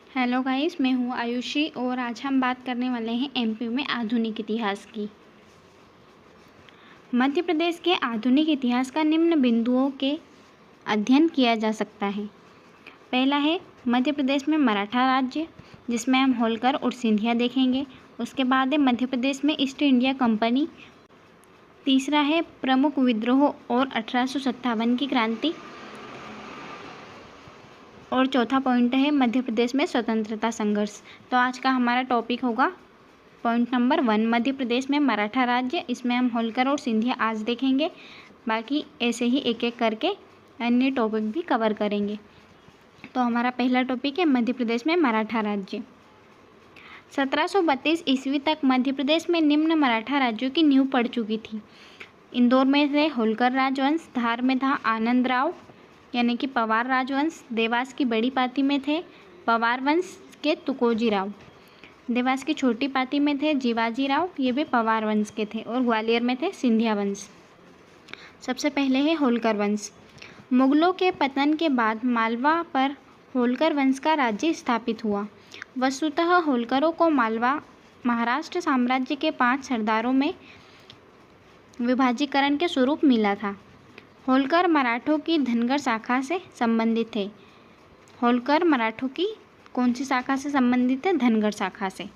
Hello guys, मैं हूँ आयुषी और आज हम बात करने वाले हैं एमपी में आधुनिक इतिहास की। मध्य प्रदेश के आधुनिक इतिहास का निम्न बिंदुओं के अध्ययन किया जा सकता है। पहला है मध्य प्रदेश में मराठा राज्य, जिसमें हम होलकर और सिंधिया देखेंगे। उसके बाद है मध्य प्रदेश में ईस्ट इंडिया कंपनी। तीसरा है प्रमुख विद्रोह और 1857 की क्रांति। और चौथा पॉइंट है मध्य प्रदेश में स्वतंत्रता संघर्ष। तो आज का हमारा टॉपिक होगा पॉइंट नंबर 1, मध्य प्रदेश में मराठा राज्य। इसमें हम होलकर और सिंधिया आज देखेंगे, बाकी ऐसे ही एक एक करके अन्य टॉपिक भी कवर करेंगे। तो हमारा पहला टॉपिक है मध्य प्रदेश में मराठा राज्य। 1732 ईस्वी तक मध्य प्रदेश में निम्न मराठा राज्यों की नींव पड़ चुकी थी। इंदौर में थे होलकर राजवंश, धार में था आनंद राव यानी कि पवार राजवंश, देवास की बड़ी पाती में थे पवार वंश के तुकोजी राव, देवास की छोटी पाती में थे जीवाजी राव, ये भी पवार वंश के थे, और ग्वालियर में थे सिंधिया वंश। सबसे पहले है होलकर वंश। मुगलों के पतन के बाद मालवा पर होलकर वंश का राज्य स्थापित हुआ। वस्तुतः होलकरों को मालवा महाराष्ट्र साम्राज्य के 5 सरदारों में विभाजीकरण के स्वरूप मिला था। होलकर मराठों की धनगर शाखा से संबंधित थे। होलकर मराठों की कौन सी शाखा से संबंधित है? धनगर शाखा से।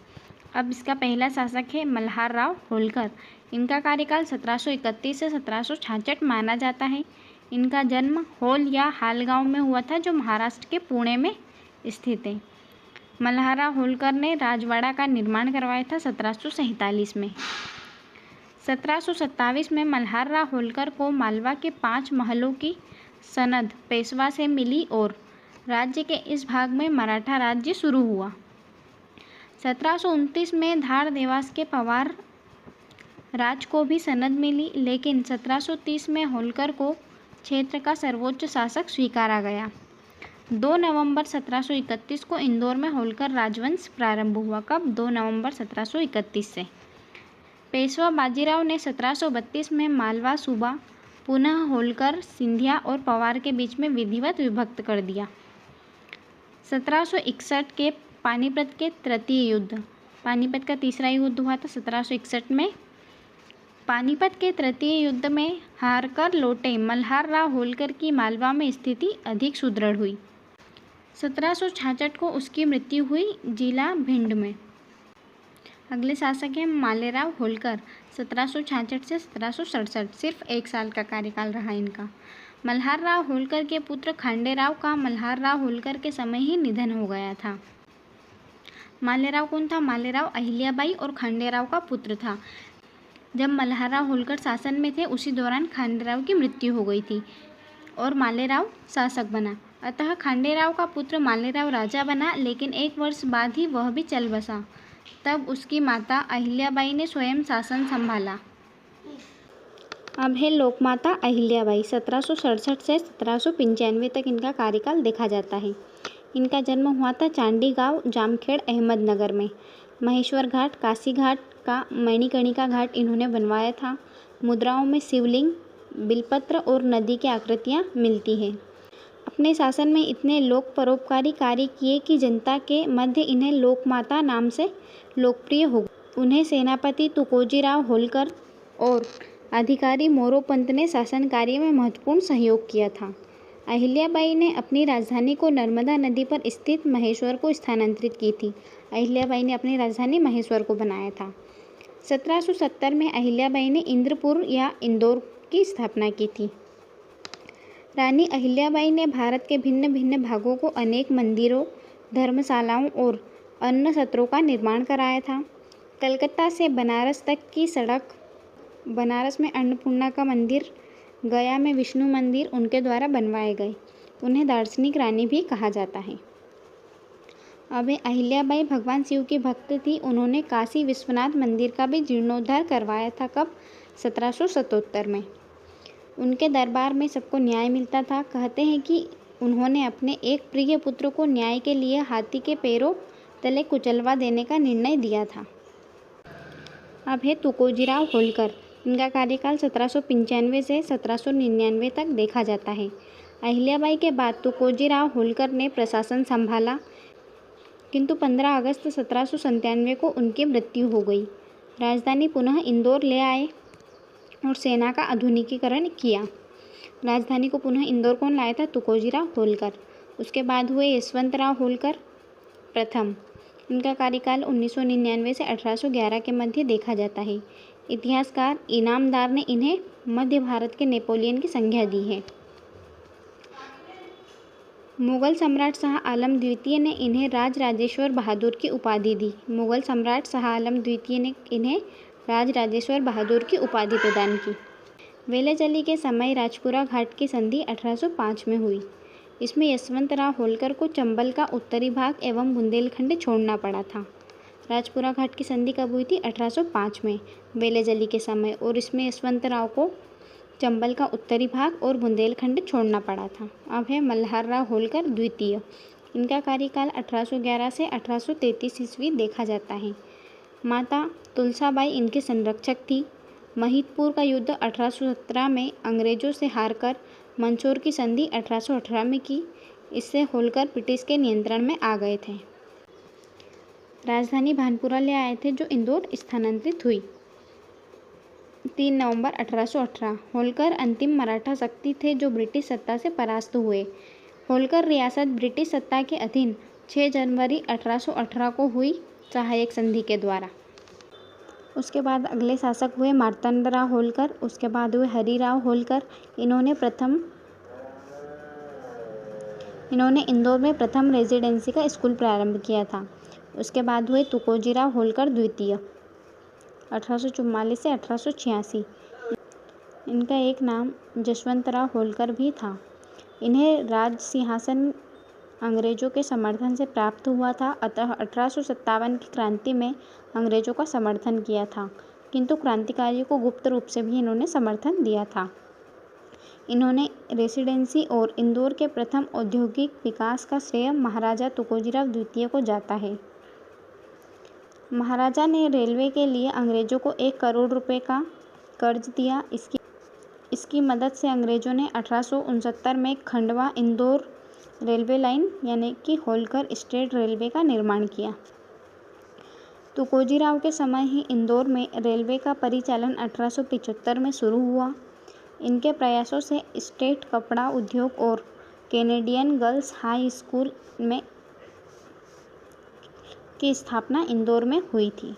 अब इसका पहला शासक है मल्हार राव होलकर। इनका कार्यकाल 1731 से 1766 माना जाता है। इनका जन्म होल या हाल गांव में हुआ था, जो महाराष्ट्र के पुणे में स्थित है। मल्हार राव होलकर ने राजवाड़ा का निर्माण करवाया था 1747 में। 1727 में मल्हार राव होलकर को मालवा के 5 महलों की सनद पेशवा से मिली और राज्य के इस भाग में मराठा राज्य शुरू हुआ। 1729 में धार देवास के पवार राज को भी सनद मिली, लेकिन 1730 में होलकर को क्षेत्र का सर्वोच्च शासक स्वीकारा गया। 2 नवंबर 1731 को इंदौर में होलकर राजवंश प्रारंभ हुआ। कब? 2 नवंबर 1731 से। पेशवा बाजीराव ने 1732 में मालवा सूबा पुनः होलकर, सिंधिया और पवार के बीच में विधिवत विभक्त कर दिया। 1761 के पानीपत के तृतीय युद्ध, पानीपत का तीसरा युद्ध हुआ था 1761 में। पानीपत के तृतीय युद्ध में हारकर लौटे मल्हार राव होलकर की मालवा में स्थिति अधिक सुदृढ़ हुई। 1766 को उसकी मृत्यु हुई जिला भिंड में। अगले शासक हैं मालेराव होलकर। 1766 से 1767, सिर्फ 1 साल का कार्यकाल रहा इनका। मल्हार राव होलकर के पुत्र खांडेराव का मल्हार राव होलकर के समय ही निधन हो गया था। मालेराव कौन था? मालेराव अहिल्याबाई और खांडेराव का पुत्र था। जब मल्हार राव होलकर शासन में थे, उसी दौरान खांडेराव की मृत्यु हो गई थी और मालेराव शासक बना। अतः खांडेराव का पुत्र मालेराव राजा बना, लेकिन 1 वर्ष बाद ही वह भी चल बसा। तब उसकी माता अहिल्याबाई ने स्वयं शासन संभाला। अब है लोकमाता अहिल्याबाई। 1767 से 1795 तक इनका कार्यकाल देखा जाता है। इनका जन्म हुआ था चांडी गांव, जामखेड़, अहमदनगर में। महेश्वर घाट, काशी घाट का मणिकर्णिका घाट इन्होंने बनवाया था। मुद्राओं में शिवलिंग, बिलपत्र और नदी की आकृतियाँ मिलती हैं। अपने शासन में इतने लोक परोपकारी कार्य किए कि जनता के मध्य इन्हें लोकमाता नाम से लोकप्रिय हो गए। उन्हें सेनापति तुकोजी राव होलकर और अधिकारी मोरोपंत ने शासन कार्य में महत्वपूर्ण सहयोग किया था। अहिल्याबाई ने अपनी राजधानी को नर्मदा नदी पर स्थित महेश्वर को स्थानांतरित की थी। अहिल्याबाई ने अपनी राजधानी महेश्वर को बनाया था। 1770 में अहिल्याबाई ने इंद्रपुर या इंदौर की स्थापना की थी। रानी अहिल्याबाई ने भारत के भिन्न भिन्न भागों को अनेक मंदिरों, धर्मशालाओं और अन्न सत्रों का निर्माण कराया था। कलकत्ता से बनारस तक की सड़क, बनारस में अन्नपूर्णा का मंदिर, गया में विष्णु मंदिर उनके द्वारा बनवाए गए। उन्हें दार्शनिक रानी भी कहा जाता है। अब अहिल्याबाई भगवान शिव की भक्त थी। उन्होंने काशी विश्वनाथ मंदिर का भी जीर्णोद्धार करवाया था। कब? 1777 में। उनके दरबार में सबको न्याय मिलता था। कहते हैं कि उन्होंने अपने एक प्रिय पुत्र को न्याय के लिए हाथी के पैरों तले कुचलवा देने का निर्णय दिया था। अब है तुकोजीराव होलकर। इनका कार्यकाल 1795 से 1799 तक देखा जाता है। अहिल्याबाई के बाद तुकोजीराव होलकर ने प्रशासन संभाला। किंतु 15 अगस्त 1797 को उनकी मृत्यु हो गई। राजधानी पुनः इंदौर ले आए और सेना का आधुनिकीकरण किया। राजधानी को पुनः इंदौर कौन लाया था? तुकोजीराव होलकर। उसके बाद हुए यशवंतराव होलकर प्रथम। इनका कार्यकाल 1999 से 1811 के मध्य देखा जाता है। इतिहासकार इनामदार ने इन्हें मध्य भारत के नेपोलियन की संज्ञा दी है। मुगल सम्राट शाह आलम द्वितीय ने इन्हें राजराजेश्वर बहादुर की उपाधि दी। मुगल सम्राट शाह आलम द्वितीय ने इन्हें राजराजेश्वर बहादुर की उपाधि प्रदान की। वेलेचली के समय राजपुरा घाट की संधि 1805 में हुई। इसमें यशवंतराव होलकर को चंबल का उत्तरी भाग एवं बुंदेलखंड छोड़ना पड़ा था। राजपुरा घाट की संधि कब हुई थी? 1805 में वेलेचली के समय, और इसमें यशवंतराव को चंबल का उत्तरी भाग और बुंदेलखंड छोड़ना पड़ा था। अब है मल्हारराव होलकर द्वितीय। इनका कार्यकाल 1811 से 1833 ईस्वी देखा जाता है। माता तुलसाबाई इनके संरक्षक थी। महिदपुर का युद्ध 1817 में अंग्रेजों से हारकर मंदसौर की संधि 1818 में की। इससे होलकर ब्रिटिश के नियंत्रण में आ गए थे। राजधानी भानपुरा ले आए थे, जो इंदौर स्थानांतरित हुई। 3 नवंबर 1818 होलकर अंतिम मराठा शक्ति थे जो ब्रिटिश सत्ता से परास्त हुए। होलकर रियासत ब्रिटिश सत्ता के अधीन 6 जनवरी 1818 को हुई सहायक संधि के द्वारा। उसके बाद अगले शासक हुए मार्तंडराव होलकर। उसके बाद हुए हरिराव होलकर। इन्होंने इंदौर में प्रथम रेजिडेंसी का स्कूल प्रारंभ किया था। उसके बाद हुए तुकोजीराव होलकर द्वितीय 1844 से 1886। इनका एक नाम जशवंतराव होलकर भी था। इन्हें राज सिंहासन अंग्रेजों के समर्थन से प्राप्त हुआ था, अतः 1857 की क्रांति में अंग्रेजों का समर्थन किया था, किंतु क्रांतिकारियों को गुप्त रूप से भी इन्होंने समर्थन दिया था। इन्होंने रेसिडेंसी और इंदौर के प्रथम औद्योगिक विकास का श्रेय महाराजा तुकोजीराव द्वितीय को जाता है। महाराजा ने रेलवे के लिए अंग्रेजों को 1 करोड़ रुपए का कर्ज दिया। इसकी मदद से अंग्रेजों ने 1869 में खंडवा इंदौर रेलवे लाइन यानी कि होलकर स्टेट रेलवे का निर्माण किया। तुकोजीराव के समय ही इंदौर में रेलवे का परिचालन 1875 में शुरू हुआ। इनके प्रयासों से स्टेट कपड़ा उद्योग और कैनेडियन गर्ल्स हाई स्कूल की स्थापना इंदौर में हुई थी।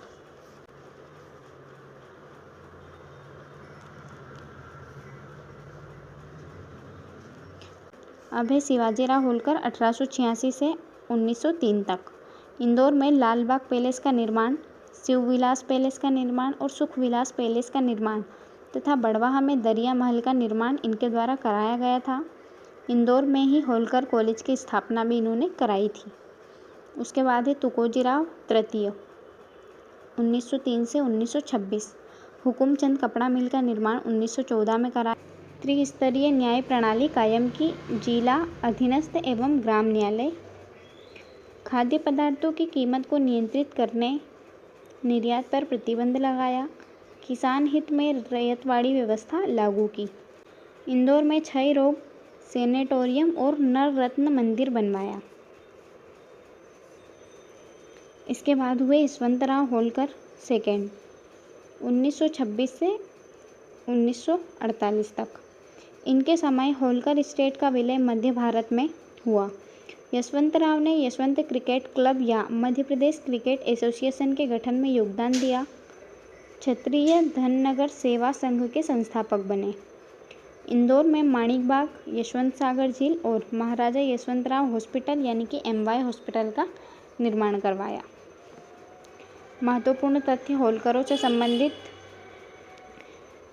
अब है शिवाजीराव होलकर 1886 से 1903 तक। इंदौर में लालबाग पैलेस का निर्माण, शिवविलास पैलेस का निर्माण और सुखविलास पैलेस का निर्माण तथा बड़वाह में दरिया महल का निर्माण इनके द्वारा कराया गया था। इंदौर में ही होलकर कॉलेज की स्थापना भी इन्होंने कराई थी। उसके बाद है तुकोजीराव तृतीय 1903 से 1926। हुकुमचंद कपड़ा मिल का निर्माण 1914 में कराया। त्रिस्तरीय न्याय प्रणाली कायम की, जिला, अधीनस्थ एवं ग्राम न्यायालय। खाद्य पदार्थों की कीमत को नियंत्रित करने, निर्यात पर प्रतिबंध लगाया। किसान हित में रैयतवाड़ी व्यवस्था लागू की। इंदौर में क्षय रोग सेनेटोरियम और नवरत्न मंदिर बनवाया। इसके बाद हुए यशवंतराव होलकर सेकेंड 1926 से 1948 तक। इनके समय होलकर स्टेट का विलय मध्य भारत में हुआ। यशवंतराव ने यशवंत क्रिकेट क्लब या मध्य प्रदेश क्रिकेट एसोसिएशन के गठन में योगदान दिया। क्षत्रिय धननगर सेवा संघ के संस्थापक बने। इंदौर में माणिक बाग, यशवंत सागर झील और महाराजा यशवंतराव हॉस्पिटल यानी कि MY हॉस्पिटल का निर्माण करवाया। महत्वपूर्ण तथ्य होलकरों से संबंधित।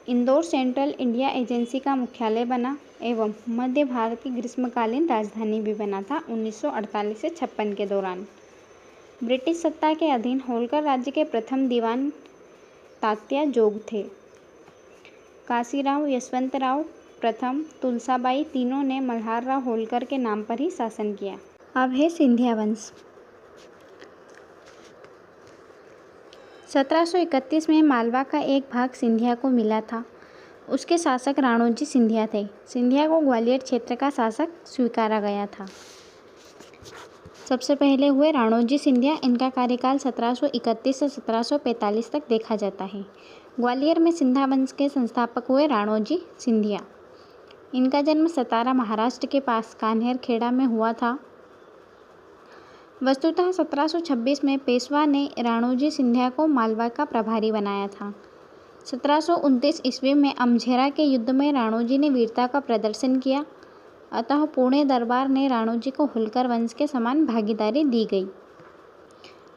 इंदौर सेंट्रल इंडिया एजेंसी का मुख्यालय बना एवं मध्य भारत की ग्रीष्मकालीन राजधानी भी बना था 1948 से 56 के दौरान। ब्रिटिश सत्ता के अधीन होलकर राज्य के प्रथम दीवान तात्या जोग थे। काशीराव, यशवंतराव प्रथम, तुलसाबाई तीनों ने मल्हारराव होलकर के नाम पर ही शासन किया। अब है सिंधिया वंश। 1731 में मालवा का एक भाग सिंधिया को मिला था। उसके शासक राणोजी सिंधिया थे। सिंधिया को ग्वालियर क्षेत्र का शासक स्वीकारा गया था। सबसे पहले हुए राणोजी सिंधिया। इनका कार्यकाल 1731 से 1745 तक देखा जाता है। ग्वालियर में सिंधिया वंश के संस्थापक हुए राणोजी सिंधिया। इनका जन्म सतारा महाराष्ट्र के पास कान्हेर खेड़ा में हुआ था। वस्तुतः 1726 में पेशवा ने राणोजी सिंधिया को मालवा का प्रभारी बनाया था। 1729 ईस्वी में अमझेरा के युद्ध में राणोजी ने वीरता का प्रदर्शन किया, अतः पुणे दरबार ने राणोजी को होलकर वंश के समान भागीदारी दी गई।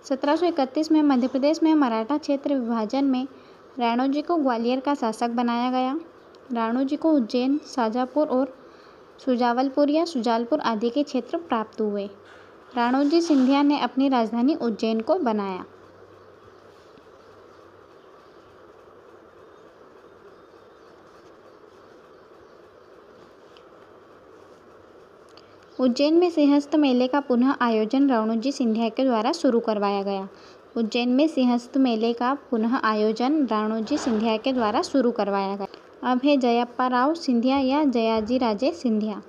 1731 में मध्य प्रदेश में मराठा क्षेत्र विभाजन में राणोजी को ग्वालियर का शासक बनाया गया। राणोजी को उज्जैन, शाजापुर और सुजावलपुर या सुजालपुर आदि के क्षेत्र प्राप्त हुए। राणोजी सिंधिया ने अपनी राजधानी उज्जैन को बनाया। उज्जैन में सिंहस्थ मेले का पुनः आयोजन राणोजी सिंधिया के द्वारा शुरू करवाया गया। उज्जैन में सिंहस्थ मेले का पुनः आयोजन राणोजी सिंधिया के द्वारा शुरू करवाया गया। अब है जयप्पा राव सिंधिया या जयाजी राजे सिंधिया।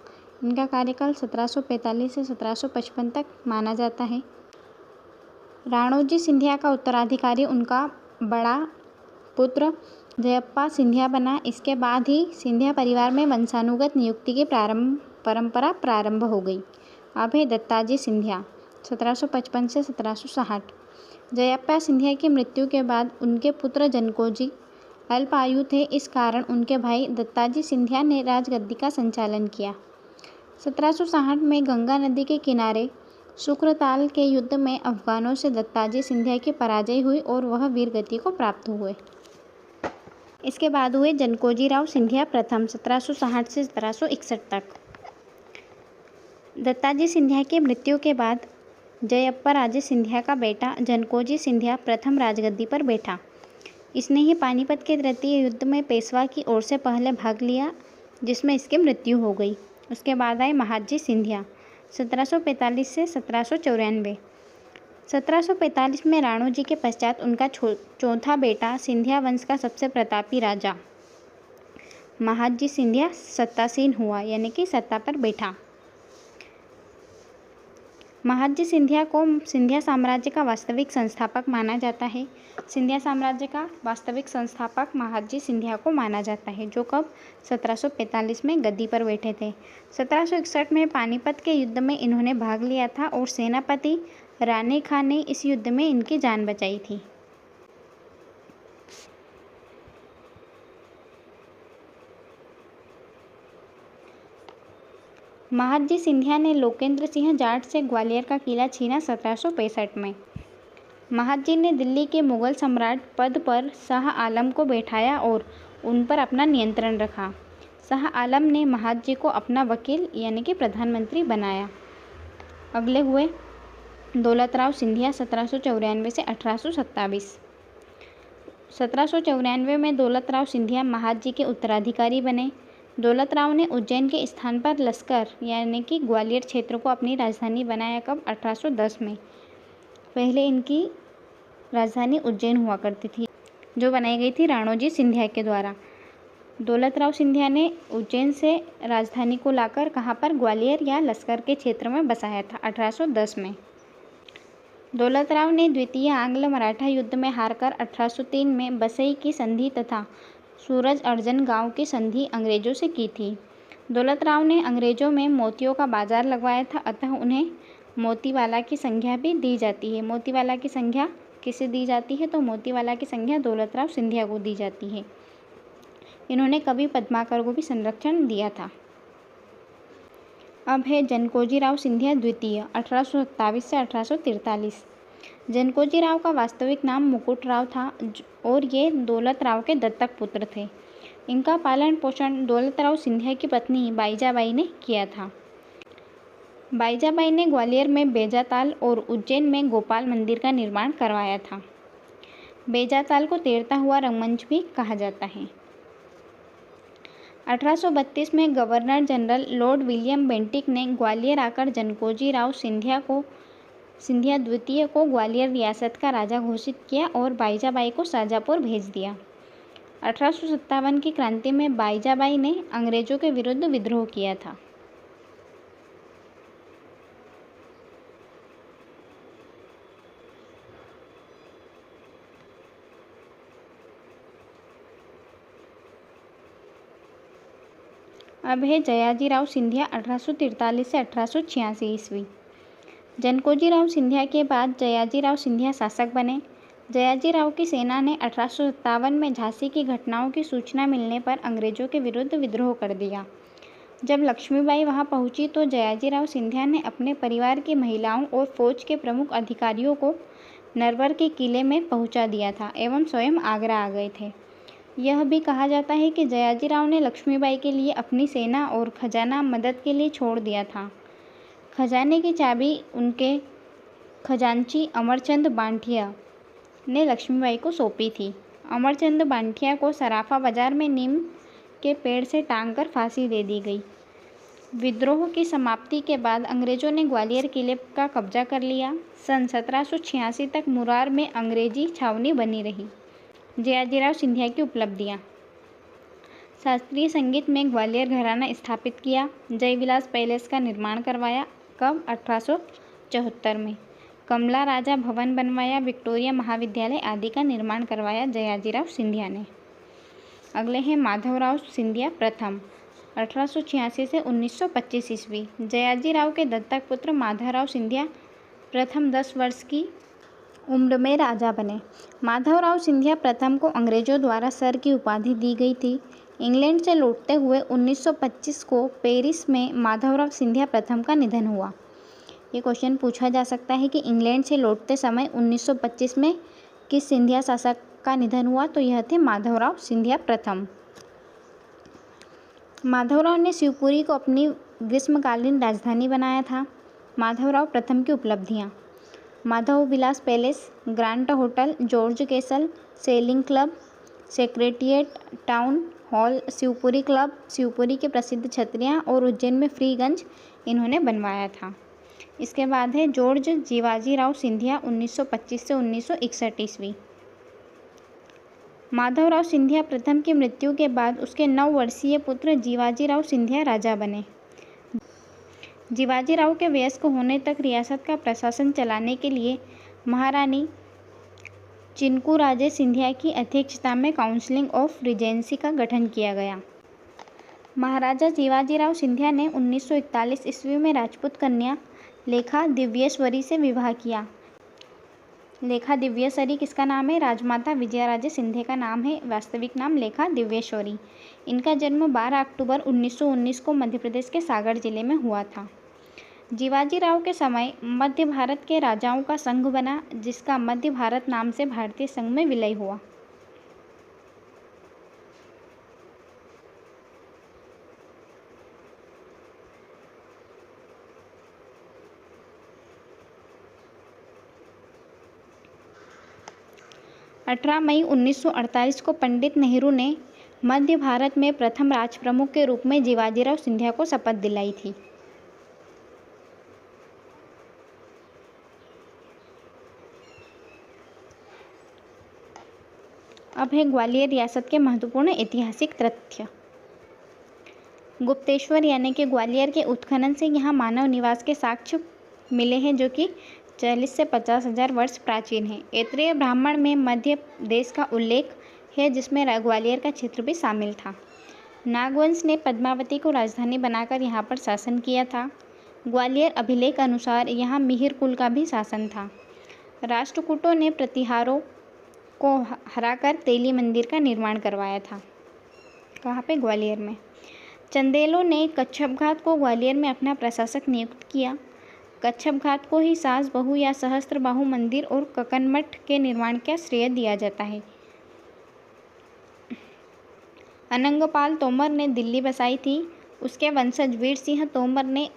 इनका कार्यकाल 1745 से 1755 तक माना जाता है। राणोजी सिंधिया का उत्तराधिकारी उनका बड़ा पुत्र जयप्पा सिंधिया बना। इसके बाद ही सिंधिया परिवार में वंशानुगत नियुक्ति की परंपरा प्रारंभ हो गई। अब है दत्ताजी सिंधिया 1755 से 1760। जयप्पा सिंधिया की मृत्यु के बाद उनके पुत्र जनकोजी अल्पायु थे, इस कारण उनके भाई दत्ताजी सिंधिया ने राजगद्दी का संचालन किया। 1760 में गंगा नदी के किनारे शुक्रताल के युद्ध में अफगानों से दत्ताजी सिंधिया की पराजय हुई और वह वीरगति को प्राप्त हुए। इसके बाद हुए जनकोजी राव सिंधिया प्रथम 1760 से 1761 तक। दत्ताजी सिंधिया की मृत्यु के बाद जयप्पा राजे सिंधिया का बेटा जनकोजी सिंधिया प्रथम राजगद्दी पर बैठा। इसने ही पानीपत के तृतीय युद्ध में पेशवा की ओर से पहले भाग लिया, जिसमें इसकी मृत्यु हो गई। उसके बाद आए महादजी सिंधिया 1745 से 1794। 1745 में राणोजी के पश्चात उनका चौथा बेटा सिंधिया वंश का सबसे प्रतापी राजा महादजी सिंधिया सत्तासीन हुआ, यानी कि सत्ता पर बैठा। महादजी सिंधिया को सिंधिया साम्राज्य का वास्तविक संस्थापक माना जाता है। सिंधिया साम्राज्य का वास्तविक संस्थापक महादजी सिंधिया को माना जाता है, जो कब 1745 में गद्दी पर बैठे थे। 1761 में पानीपत के युद्ध में इन्होंने भाग लिया था और सेनापति रानी खां ने इस युद्ध में इनकी जान बचाई थी। महादजी सिंधिया ने लोकेंद्र सिंह जाट से ग्वालियर का किला छीना 1765 में। महादजी ने दिल्ली के मुगल सम्राट पद पर शाह आलम को बैठाया और उन पर अपना नियंत्रण रखा। शाह आलम ने महादजी को अपना वकील यानी कि प्रधानमंत्री बनाया। अगले हुए दौलतराव सिंधिया 1794 से 1827। 1794 में दौलतराव सिंधिया महादजी के उत्तराधिकारी बने। दौलतराव ने उज्जैन के स्थान पर लश्कर यानी कि ग्वालियर क्षेत्र को अपनी राजधानी बनाया कब 1810 में। पहले इनकी राजधानी उज्जैन हुआ करती थी, जो बनाई गई थी राणोजी सिंधिया के द्वारा। दौलतराव सिंधिया ने उज्जैन से राजधानी को लाकर कहाँ पर ग्वालियर या लश्कर के क्षेत्र में बसाया था 1810 में। दौलतराव ने द्वितीय आंग्ल मराठा युद्ध में हारकर 1803 में बसई की संधि तथा सूरज अर्जन गांव की संधि अंग्रेजों से की थी। दौलतराव ने अंग्रेजों में मोतियों का बाजार लगवाया था, अतः उन्हें मोतीवाला की संज्ञा भी दी जाती है। मोतीवाला की संज्ञा किसे दी जाती है? तो मोतीवाला की संज्ञा दौलतराव सिंधिया को दी जाती है। इन्होंने कवि पद्माकर को भी संरक्षण दिया था। अब है जनकोजी राव सिंधिया द्वितीय 1827 से 1843। जनकोजी राव का वास्तविक नाम मुकुट राव था और ये दौलत राव के दत्तक पुत्र थे। इनका पालन पोषण दौलतराव सिंधिया की पत्नी बाईजाबाई ने किया था। बाईजाबाई ने ग्वालियर में बेजाताल और उज्जैन में गोपाल मंदिर का निर्माण करवाया था। बेजाताल को तैरता हुआ रंगमंच भी कहा जाता है। 1832 में governor general Lord William Bentinck ने ग्वालियर आकर जनकोजी राव सिंधिया द्वितीय को ग्वालियर रियासत का राजा घोषित किया और बाईजाबाई को शाजापुर भेज दिया। 1857 की क्रांति में बाईजाबाई ने अंग्रेजों के विरुद्ध विद्रोह किया था। अब है जयाजीराव सिंधिया 1843 से 1886 ईस्वी। जनकोजीराव सिंधिया के बाद जयाजीराव सिंधिया शासक बने। जयाजीराव की सेना ने 1857 में झांसी की घटनाओं की सूचना मिलने पर अंग्रेजों के विरुद्ध विद्रोह कर दिया। जब लक्ष्मीबाई वहां पहुंची तो जयाजीराव सिंधिया ने अपने परिवार की महिलाओं और फौज के प्रमुख अधिकारियों को नरवर के किले में पहुंचा दिया था एवं स्वयं आगरा आ गए थे। यह भी कहा जाता है कि जयाजीराव ने लक्ष्मीबाई के लिए अपनी सेना और खजाना मदद के लिए छोड़ दिया था। खजाने की चाबी उनके खजांची अमरचंद बांठिया ने लक्ष्मीबाई को सौंपी थी। अमरचंद बांठिया को सराफा बाजार में नीम के पेड़ से टांगकर फांसी दे दी गई। विद्रोह की समाप्ति के बाद अंग्रेजों ने ग्वालियर किले का कब्जा कर लिया। सन 1786 तक मुरार में अंग्रेजी छावनी बनी रही। जयाजीराव सिंधिया की उपलब्धियाँ: शास्त्रीय संगीत में ग्वालियर घराना स्थापित किया। जयविलास पैलेस का निर्माण करवाया। कब? 1874 में। कमला राजा भवन बनवाया। विक्टोरिया महाविद्यालय आदि का निर्माण करवाया जयाजीराव सिंधिया ने। अगले हैं माधवराव सिंधिया प्रथम 1886 से 1925 ईस्वी। जयाजीराव के दत्तक पुत्र माधवराव सिंधिया प्रथम 10 वर्ष की उम्र में राजा बने। माधवराव सिंधिया प्रथम को अंग्रेजों द्वारा सर की उपाधि दी गई थी। इंग्लैंड से लौटते हुए 1925 को पेरिस में माधवराव सिंधिया प्रथम का निधन हुआ। ये क्वेश्चन पूछा जा सकता है कि इंग्लैंड से लौटते समय 1925 में किस सिंधिया शासक का निधन हुआ, तो यह थे माधवराव सिंधिया प्रथम। माधवराव ने शिवपुरी को अपनी ग्रीष्मकालीन राजधानी बनाया था। माधवराव प्रथम की उपलब्धियाँ: Madhav Vilas palace, grand hotel, George castle, sailing club, secretariat town hall, Shivpuri club, Shivpuri की प्रसिद्ध छतरियाँ और उज्जैन में फ्रीगंज इन्होंने बनवाया था। इसके बाद है जॉर्ज जीवाजीराव सिंधिया 1925 से 1961 ईस्वी। माधवराव सिंधिया प्रथम की मृत्यु के बाद उसके 9 वर्षीय पुत्र जीवाजीराव सिंधिया राजा बने। जीवाजीराव के वयस्क होने तक रियासत का प्रशासन चलाने के लिए महारानी चिनकूराजे सिंधिया की अध्यक्षता में काउंसिल ऑफ रीजेंसी का गठन किया गया। महाराजा जीवाजीराव सिंधिया ने 1941 ईस्वी में राजपूत कन्या लेखा दिव्येश्वरी से विवाह किया। लेखा दिव्येश्वरी किसका नाम है? राजमाता विजयाराजे सिंधिया का नाम है। वास्तविक नाम लेखा दिव्येश्वरी। इनका जन्म 12 अक्टूबर 1919 को मध्य प्रदेश के सागर जिले में हुआ था। जीवाजीराव के समय मध्य भारत के राजाओं का संघ बना, जिसका मध्य भारत नाम से भारतीय संघ में विलय हुआ। मई 1948 को पंडित नेहरू ने मध्य भारत में प्रथम राज प्रमुख के रूप में जीवाजीराव सिंधिया को शपथ दिलाई थी। अब है ग्वालियर रियासत के महत्वपूर्ण ऐतिहासिक तथ्य। गुप्तेश्वर यानी कि ग्वालियर के उत्खनन से यहाँ मानव निवास के साक्ष्य मिले हैं, जो कि 40 से 50 हजार वर्ष प्राचीन है। ऐत्रेय ब्राह्मण में मध्य देश का उल्लेख है, जिसमें ग्वालियर का क्षेत्र भी शामिल था। नागवंश ने पद्मावती को राजधानी बनाकर यहाँ पर शासन किया था। ग्वालियर अभिलेख अनुसार यहाँ मिहिर कुल का भी शासन था। राष्ट्रकूटों ने प्रतिहारों को हराकर तेली मंदिर का निर्माण करवाया था। कहाँ पे? ग्वालियर में। चंदेलों ने कच्छपघात को ग्वालियर में अपना प्रशासक नियुक्त किया। कच्छपघात को ही सास बहू या सहस्त्रबाहु मंदिर और ककनमठ के निर्माण का श्रेय दिया जाता है। अनंगपाल तोमर ने दिल्ली बसाई थी। उसके वंशज वीर सिंह तोमर ने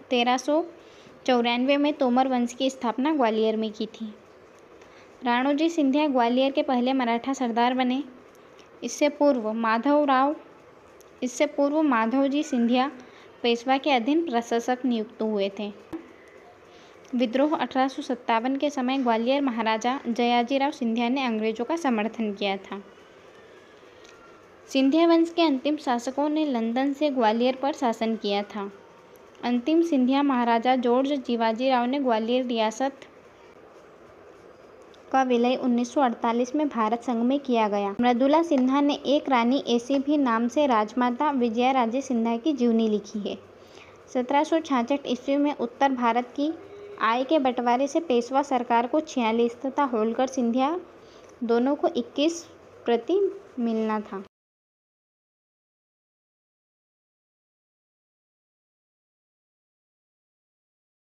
1394 में तोमर वंश की स्थापना ग्वालियर में की थी। राणोजी सिंधिया ग्वालियर के पहले मराठा सरदार बने। इससे पूर्व माधवजी सिंधिया पेशवा के अधीन प्रशासक नियुक्त हुए थे। विद्रोह 1857 के समय ग्वालियर महाराजा जयाजीराव सिंधिया ने अंग्रेजों का समर्थन किया था। सिंधिया वंश के अंतिम शासकों ने लंदन से ग्वालियर पर शासन किया था। अंतिम सिंधिया महाराजा जॉर्ज जीवाजीराव ने ग्वालियर रियासत का विलय 1948 में भारत संघ में किया गया। मृदुला सिन्हा ने एक रानी ऐसी भी नाम से राजमाता विजयाराजे सिंधिया की जीवनी लिखी है। 1766 ईस्वी में उत्तर भारत की आय के बंटवारे से पेशवा सरकार को 46 तथा होलकर सिंधिया दोनों को 21% मिलना था।